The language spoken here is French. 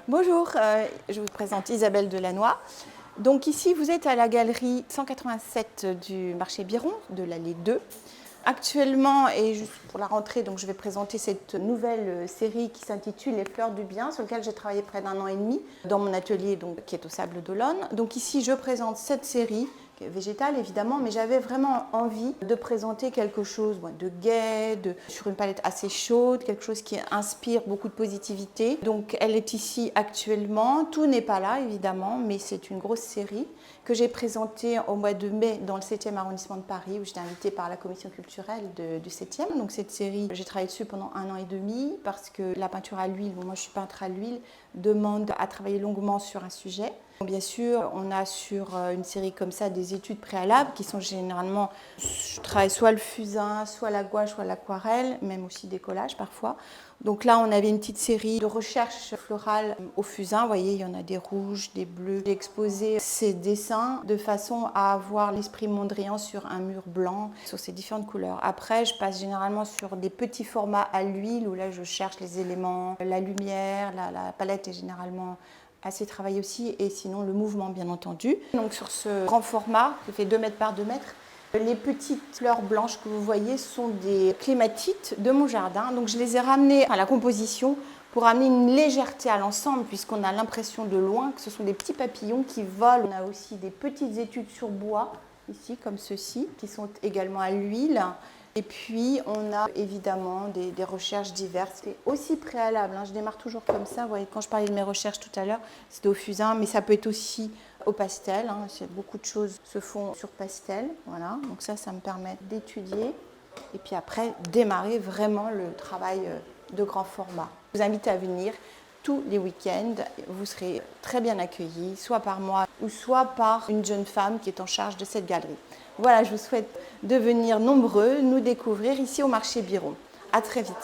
Bonjour, je vous présente Isabelle Delannoy. Donc ici, vous êtes à la galerie 187 du marché Biron, de l'allée 2. Actuellement, et juste pour la rentrée, donc je vais présenter cette nouvelle série qui s'intitule Les Fleurs du Bien, sur laquelle j'ai travaillé près d'1 an et demi dans mon atelier donc, qui est au Sable d'Olonne. Donc ici, je présente cette série végétale évidemment, mais j'avais vraiment envie de présenter quelque chose de gai, sur une palette assez chaude, quelque chose qui inspire beaucoup de positivité. Donc elle est ici actuellement, tout n'est pas là évidemment, mais c'est une grosse série que j'ai présentée au mois de mai dans le 7e arrondissement de Paris, où j'étais invitée par la commission culturelle du 7e. Donc cette série, j'ai travaillé dessus pendant 1 an et demi, parce que la peinture à l'huile, moi je suis peintre à l'huile, demande à travailler longuement sur un sujet. Bien sûr, on a sur une série comme ça des études préalables qui sont généralement, je travaille soit le fusain, soit la gouache, soit l'aquarelle, même aussi des collages parfois. Donc là, on avait une petite série de recherches florales au fusain. Vous voyez, il y en a des rouges, des bleus. J'ai exposé ces dessins de façon à avoir l'esprit Mondrian sur un mur blanc, sur ces différentes couleurs. Après, je passe généralement sur des petits formats à l'huile où là, je cherche les éléments, la lumière, la palette est généralement assez travaillé aussi, et sinon le mouvement bien entendu. Donc sur ce grand format qui fait 2 mètres par 2 mètres, les petites fleurs blanches que vous voyez sont des clématites de mon jardin. Donc je les ai ramenées à la composition pour amener une légèreté à l'ensemble, puisqu'on a l'impression de loin que ce sont des petits papillons qui volent. On a aussi des petites études sur bois, ici comme ceci, qui sont également à l'huile. Et puis, on a évidemment des recherches diverses. C'est aussi préalable, je démarre toujours comme ça. Vous voyez, quand je parlais de mes recherches tout à l'heure, c'était au fusain, mais ça peut être aussi au pastel. Beaucoup de choses se font sur pastel. Voilà. Donc ça me permet d'étudier. Et puis après, démarrer vraiment le travail de grand format. Je vous invite à venir tous les week-ends. Vous serez très bien accueillis, soit par moi ou soit par une jeune femme qui est en charge de cette galerie. Voilà, je vous souhaite de venir nombreux nous découvrir ici au marché Biron. À très vite.